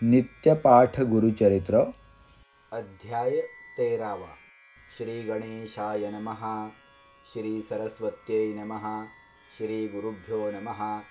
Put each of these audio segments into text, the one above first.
नित्यपाठ गुरुचरित्र अध्याय 13। श्री गणेशाय नमः। श्री सरस्वत्यै नमः। श्री गुरुभ्यो नमः।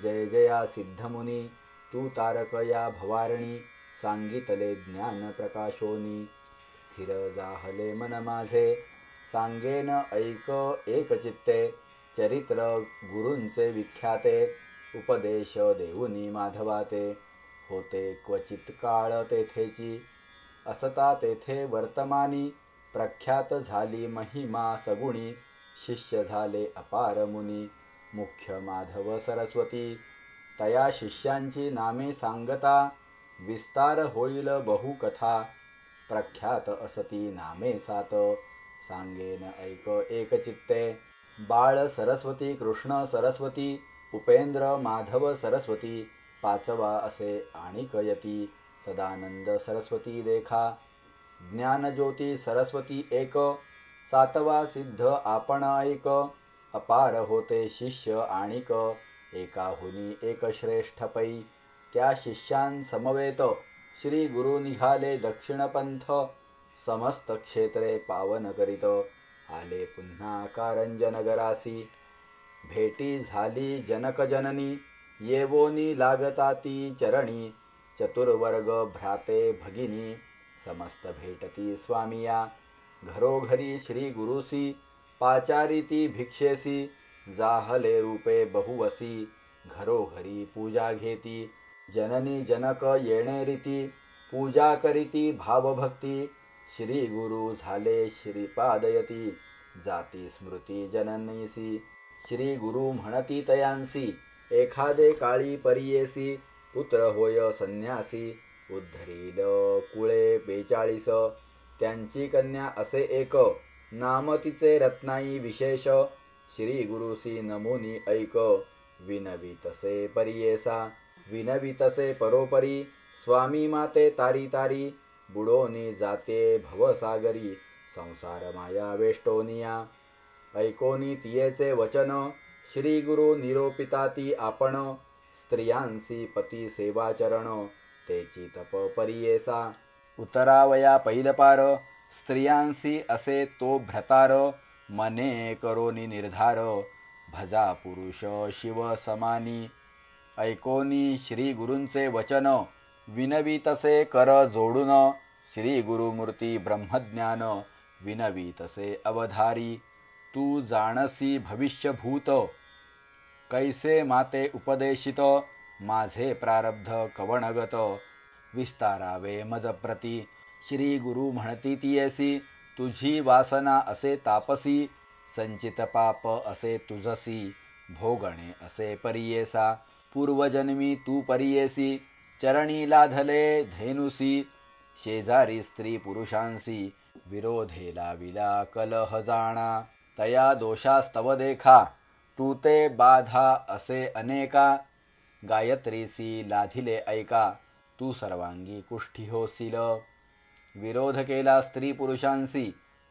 जय जया सिद्धमुनी तू तारकया भवारणी, सांगितले ज्ञान प्रकाशोनी। स्थिर जाहले मन माझे, सांगेन ऐक एकचित्ते। चरित्र गुरूंचे विख्याते, उपदेश देऊनी माधवाते। होते क्वचित काळ तेथेची, असता तेथे वर्तमानी। प्रख्यात झाली महिमा सगुणी, शिष्य झाले अपार मुनी। मुख्य माधव सरस्वती, तया शिष्यांची नामे सांगता। विस्तार होईल बहुकथा, प्रख्यात असती नामे सात। सांगेन ऐक एकचित्ते। बाळ सरस्वती, कृष्ण सरस्वती, उपेंद्र माधव सरस्वती। पाचवा असे आणिक यती, सदानंद सरस्वती देखा। ज्ञानज्योती सरस्वती एक, सातवा सिद्ध आपण ऐक। अपार होते शिष्य आणिक, एकाहुनी एक श्रेष्ठ पै। त्या शिष्यांसमवेत श्री गुरु निघाले दक्षिणपंथ। समस्त क्षेत्रे पावन करीत, आले पुन्हा कारंजनगरासी। भेटी झाली जनक जननी, येवोनी लागताती चरणी। चतुर्वर्ग भ्राते भगिनी, समस्त भेटती स्वामिया। घरोघरी श्री गुरुसी, पाचारिती भिक्षेसी। जाहले रूपे बहुवसी, घरोघरी पूजा घेती। जननी जनक येणे रीती, पूजा करीती भावभक्ती। श्री गुरु झाले श्रीपादयती, जाती स्मृती जननीसी। श्री गुरु म्हणती तयांसी, एखादे काळी परियेसी। पुत्र होय संन्यासी, उद्धरील कुळे 42। त्यांची कन्या असे एक, नाम तिचे रत्नाई विशेष। श्री गुरुसी नमुनी ऐक, विनवितसे परियेसा। विनवितसे परोपरी, स्वामी माते तारी तारी। बुडोनी जाते भवसागरी, संसार माया वेष्टोनिया। ऐकोनी तियेचे वचन, श्री गुरु निरोपिताती आपण। स्त्रियांसी पती सेवाचरण, तेची तप परियेसा। उतरावया पैलपार, स्त्रियांसी असे तो भ्रतार। मने करोनी निर्धार, भजा पुरुष शिव समानी। ऐकोनी श्री गुरूंचे वचन, विनवितसे कर जोडून। श्री गुरुमूर्ती ब्रह्मज्ञान, विनवितसे अवधारी। तू जाणसी भविष्यभूत, कैसे माते उपदेशित। माझे प्रारब्ध कवणगत, विस्तारावे मज प्रती। श्री गुरु म्हणती तियेसी, तुझी वासना असे तापसी। संचित पाप असे तुझसी, भोगणे असे परियेसा। पूर्वजन्मी तू परियेसी, चरणी लाधले धेनुसी। शेजारी स्त्री पुरुषांसी, विरोधे लाविला कलह जाणा। तया दोषास्तव देखा, तू ते बाधा असे अनेका। गायत्रीसी लाधिले ऐका, तू सर्वांगी कुष्ठी होसील। विरोध केला स्त्री पुरुषांसी,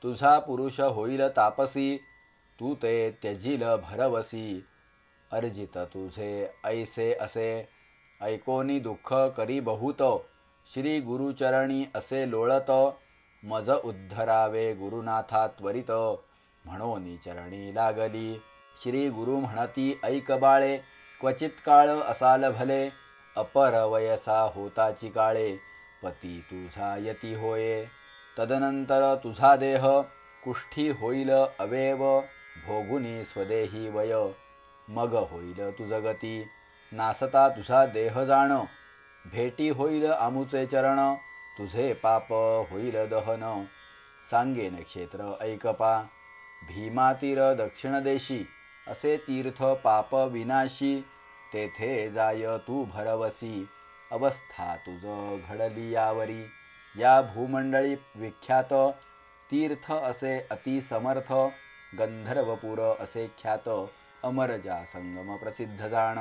तुझा पुरुष होईल तापसी। तू ते त्यजील भरवसी, अर्जित तुझे ऐसे असे। ऐकोनी दुःख करी बहुत, श्री गुरुचरणी असे लोळत। मज उद्धरावे गुरुनाथा त्वरित, म्हणोनी चरणी लागली। श्री गुरु म्हणती ऐक बाळे, क्वचित काळ असाल भले। अपर वयसा होताची काळे, पती तुझा यती होये। तदनंतर तुझा देह, कुष्ठी होईल अवेव। भोगुनी स्वदेही वय, मग होईल तुझ गती। नासता तुझा देह जाण, भेटी होईल आमुचे चरण। तुझे पाप होईल दहन, सांगेन क्षेत्र ऐकपा। भीमातीर दक्षिण देशी, असे तीर्थ पाप विनाशी। तेथे जाय तू भरवसी, अवस्था तुझ घडली यावरी। या भूमंडळी विख्यात, तीर्थ असे अति समर्थ। गंधर्वपुर असे ख्यात, अमरजा संगम प्रसिद्ध जाण।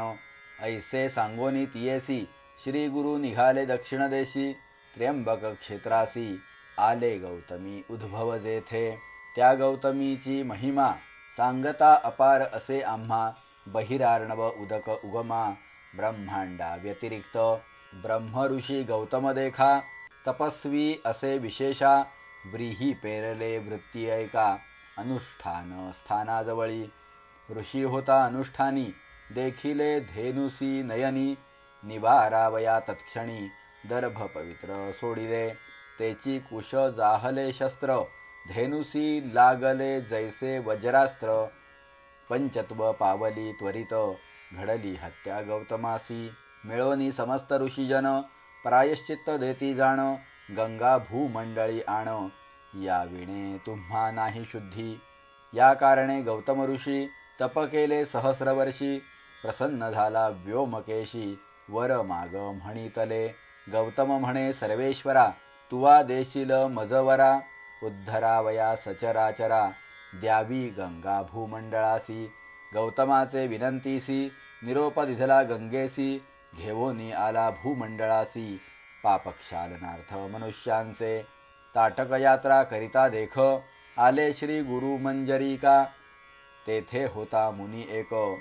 ऐसे सांगोनी तियेसी, श्री गुरु निघाले दक्षिण देशी। त्र्यंबक क्षेत्रासी, आले गौतमी उद्भव जेथे। त्या गौतमीची महिमा, सांगता अपार असे आम्हा। बहिरार्णव उदक उगमा, ब्रह्मांडा व्यतिरिक्त। ब्रह्म ऋषी गौतम देखा, तपस्वी असे विशेषा, ब्रीही पेरले वृत्ती ऐका, अनुष्ठान स्थानाजवळी. ऋषी होता अनुष्ठानी, देखिले धेनुसी नयनी, निवारावया तत्क्षणी, दर्भ पवित्र सोडिले. तेची कुश जाहले शस्त्र, धेनुसी लागले जैसे वज्रास्त्र. पंचत्व पावली त्वरित, घडली हत्या गौतमासी. मिळोनी समस्त ऋषीजन, प्रायश्चित्त देती जाण, गंगा भूमंडळी आण, या विणे तुम्हा नाही शुद्धी. या कारणे गौतम ऋषी तप केले सहस्रवर्षी. प्रसन्न झाला व्योमकेशी, वर माग म्हणितले. गौतम म्हणे सर्वेश्वरा, तुवा देशील मजवरा. उद्धरावया सचराचरा, द्यावी गंगा भूमंडळासी. गौतमाचे विनंतीसी, निरोप दिधला गंगेसी. घेवोनी आला भूमंडळासी, पापक्षालनार्थ मनुष्यांचे. ताटक यात्रा करिता देख, आले श्री गुरु मंजरिका. तेथे होता मुनी एक,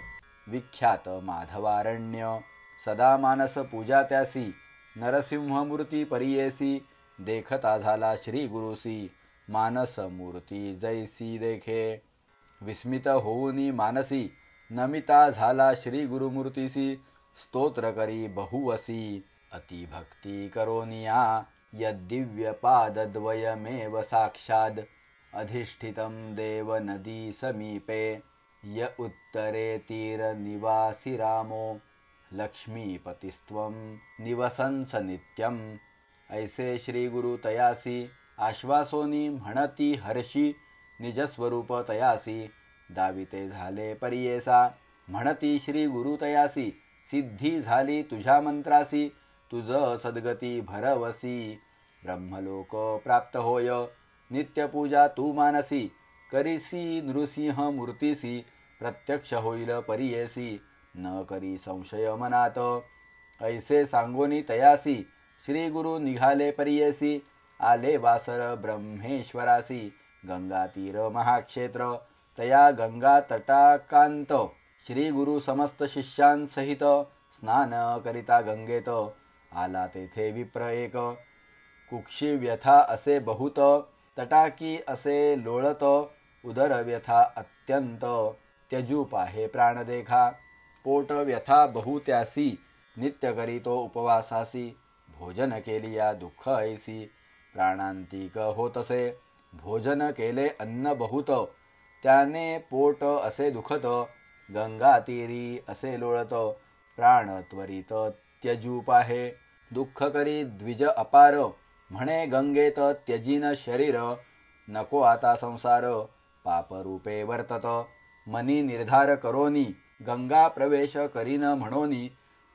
विख्यात माधवारण्य. सदा मानस पूजा त्यासी, नरसिंहमूर्ती परियेसी. देखता झाला श्री गुरुसी, मानस मूर्ती जैसी देखे. विस्मित होऊनी मानसी, नमिता झाला श्री गुरुमूर्तीसी. स्तोत्र करी बहुवसी, अतिभक्ती करोनिया. यद्दिव्य पादद्वयमेव साक्षाद, अधिष्ठितं देव नदी समीपे. य उत्तरे तीरनिवासी रामो, लक्ष्मीपतिस्त्वं निवसंस नित्यम्. ऐसे श्री गुरु तयासी, आश्वासोनी म्हणती हर्षी. निजस्वरूप तयासी, दाविते झाले परियेसा. म्हणती श्री गुरु तयासी, सिद्धी झाली तुझ्या मंत्रासी. तुझ सद्गती भरवसी, ब्रह्मलोक प्राप्त होय. नित्यपूजा तू मानसी, करीसी नृसिंह मूर्तीसी. प्रत्यक्ष होईल परियेसी, न करी संशय मनात. ऐसे सांगोनी तयासी, श्री गुरु निघाले परियेसी. आले वासर ब्रह्मेश्वरासी, गंगा तीर महाक्षेत्र. तया गंगा तटाकांत, श्री गुरु समस्त शिष्यांसहित. स्नान करिता गंगेत, आला तेथे विप्र एक. कुक्षी व्यथा असे बहुत, तटाकी असे लोळत. उदर व्यथा अत्यंत, त्यजू पाहे प्राण देखा. पोट व्यथा बहुत्यासी, नित्य करीतो उपवासासी. भोजन केलिया दुःख ऐसी, प्राणांतिक होतसे. भोजन केले अन्न बहुत, त्याने पोट असे दुखत. गंगा तीरी असे लोळत, प्राण त्वरित त्यजू पाहे. दुःख करी द्विज अपार, म्हणे गंगेत त्यजीन शरीर. नको आता संसार, पापरूपे वर्तत. मनी निर्धार करोनी, गंगा प्रवेश करीन म्हणोनी.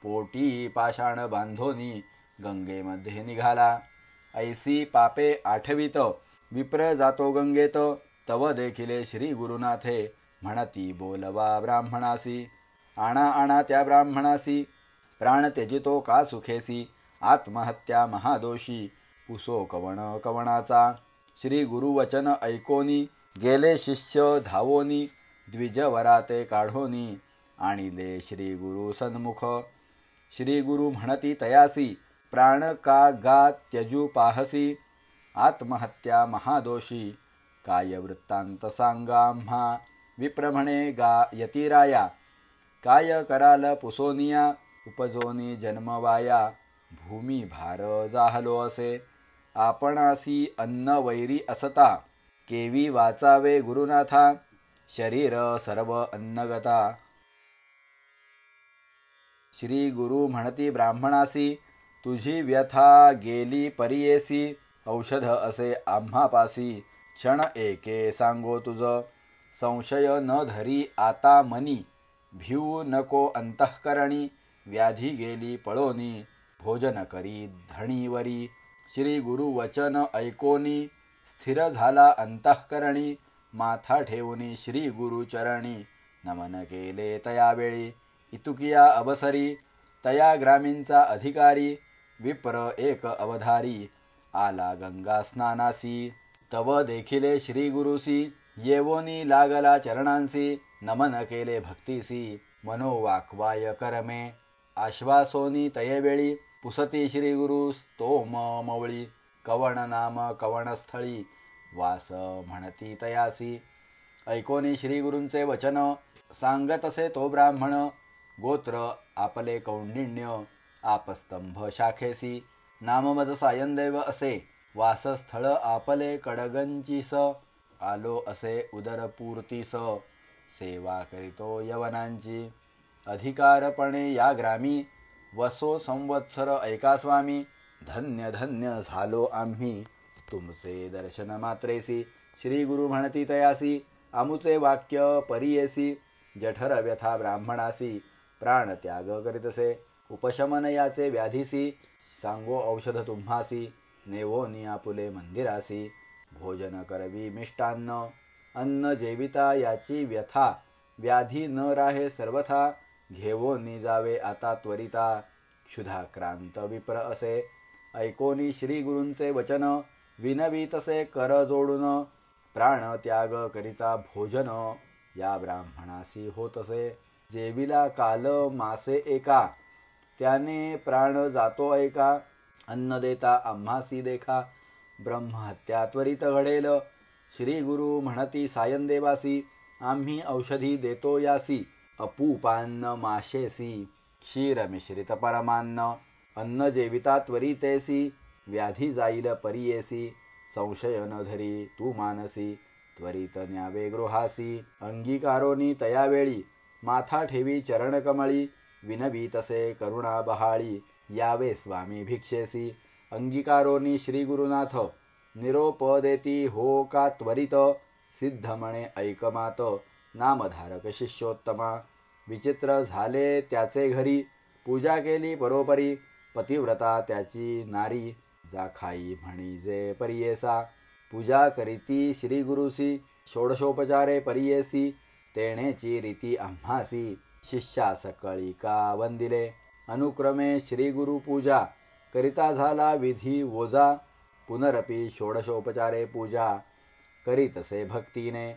पोटी पाषाण बांधोनी, गंगेमध्ये निघाला. ऐसी पापे आठवित, विप्र जातो गंगेत. तव देखिले श्री गुरुनाथे, म्हणती बोलवा ब्राह्मणासी. आणा आणा त्या ब्राह्मणासी, प्राण त्यजितो का सुखेसी. आत्महत्या महादोषी, पुसो कवण कवणाचा. श्री गुरुवचन ऐकोनी, गेले शिष्य धावोनी. द्विजवराते काढोनी, आणिले श्री गुरु सन्मुख. श्री गुरु म्हणती तयासी, प्राण का गा त्यजू पाहसी. आत्महत्या महादोषी, काय वृत्तांत सांगा आम्हा. विप्र म्हणे गा यतिराया, काय कराल पुसोनिया. उपजोनी जन्मवाया, भूमी भार जाहलो असे. आपणासी अन्न वैरी असता, केवी वाचावे गुरुनाथा. शरीर सर्व अन्नगता. श्री गुरु म्हणती ब्राह्मणासी, तुझी व्यथा गेली परियेसी. औषध असे आम्हापासी, क्षण एके सांगो तुझ. संशय न धरी आता मनी, भिवू नको अंतःकरणी. व्याधी गेली पळोनी, भोजन करी धणीवरी. श्री गुरु वचन ऐकोनी, स्थिर झाला अंतःकरणी. माथा ठेवूनी श्री गुरु चरणी, नमन केले तयावेळी. इतुकिया अवसरी, तया ग्रामींचा अधिकारी. विप्र एक अवधारी, आला गंगा स्नानासी. तव देखिले श्री गुरुसी, येवोनी लागला चरणांसी. नमन केले भक्तीसी, मनोवाक्वाय करमे. आश्वासोनी तयेवेळी, पुसती श्री गुरु स्तोम मवळी कवण नाम कवणस्थळी वास म्हणती तयासी ऐकोनी श्री गुरूंचे वचन सांगत असे तो ब्राह्मण गोत्र आपले कौंडिण्य आपस्तंभ शाखेसी नाम मज सायनदेव असे वासस्थळ आपले कडगंचीस आलो असे उदरपूर्तीस सेवा करीतो यवनांची अधिकारपणे या ग्रामी वसो संवत्सर ऐका स्वामी धन्य धन्य झालो आम्ही तुमचे दर्शन मात्रेसी श्री गुरु म्हणती तयासी आमुचे वाक्य परियेसी जठर व्यथा ब्राह्मणासी प्राणत्याग करीतसे उपशमन याचे व्याधीसी सांगो औषध तुम्हासी नेवोनी आपुले मंदिरासी भोजन करवी मिष्टान्न अन्न जेविता याची व्यथा व्याधी न राहे सर्वथा घेवोनी जावे आता त्वरिता क्षुधाक्रांत विप्र असे ऐकोनी श्री गुरूंचे वचन विनवी तसे कर जोडून प्राण त्याग करिता भोजन या ब्राह्मणासी होतसे जेविला काल मासे एका त्याने प्राण जातो ऐका अन्न देता आम्हासी देखा ब्रह्महत्या त्वरित घडेल श्री गुरु म्हणती सायनदेवासी आम्ही औषधी देतो यासी अपूपान्न माशेसी क्षीर मिश्रित परमान्न अन्न जेविता त्वरितेसी व्याधी जाईल परियेसी संशय न धरी तू मानसी त्वरित न्यावे गृहासी अंगीकारोनी तयावेळी माथा ठेवी चरणकमळी विनवी तसे करुणा बहाळी यावे स्वामी भिक्षेसी अंगीकारोनी श्री गुरुनाथ निरोप देती हो का त्वरित सिद्ध म्हणे ऐकमात नामधारक शिष्योत्तमा विचित्र झाले त्याचे घरी पूजा केली परोपरी पतिव्रता त्याची नारी जाखाई म्हणीजे परियेसा पूजा करीती श्री गुरुसी षोडशोपचारे परियेसी तेणेची रीती आम्हासी शिष्या सकळी का वंदिले अनुक्रमे श्री गुरु पूजा करिता झाला विधी ओजा पुनरपि षोडशोपचारे पूजा करीतसे भक्तीने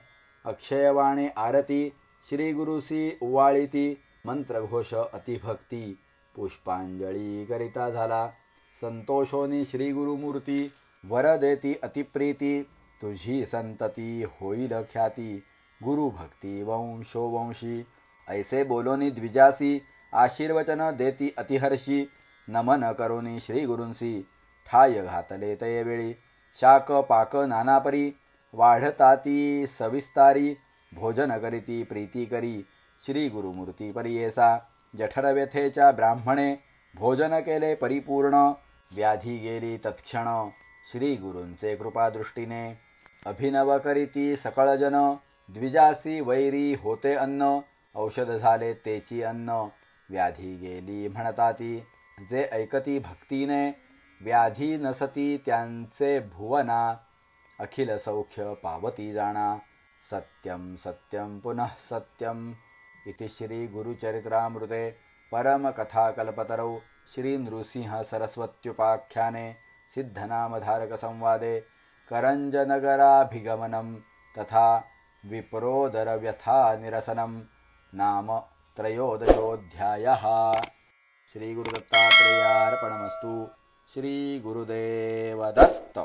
अक्षयवाणे आरती श्री गुरुसी उवाळीती मंत्रघोष अतिभक्ती पुष्पांजळी करिता झाला संतोषोनी श्री गुरुमूर्ती वर देती अतिप्रीती तुझी संतती होईल ख्याती गुरुभक्ती वंशोवंशी ऐसे बोलोनी द्विजासी आशीर्वचन देती अतिहर्षी नमन करोनी श्री गुरूंसी ठाय घातले तयेवेळी शाक पाक नानापरी वाढताती सविस्तारी भोजन करीती प्रीती करी श्री गुरुमूर्ती परियेसा जठरव्यथेच्या ब्राह्मणे भोजन केले परिपूर्ण व्याधी गेली तत्क्षण श्री गुरूंचे कृपादृष्टीने अभिनव करीती सकळजन द्विजासी वैरी होते अन्न औषध झाले तेची अन्न व्याधी गेली म्हणताती जे ऐकती भक्तीने व्याधी नसती त्यांचे भुवना अखिल सौख्य पावती जाणा सत्यम सत्यम पुनः सत्यम इति श्री गुरुचरित्रामृते परमकथाकल्पतरौ श्री नृसिंह सरस्वत्युपाख्याने सिद्धनामधारक संवादे करंजनगराभिगमनं तथा विप्रोदरव्यथा निरसनं नाम त्रयोदशोऽध्यायः। श्री गुरुदत्तात्रेयार्पणमस्तु। श्री गुरुदेव दत्त।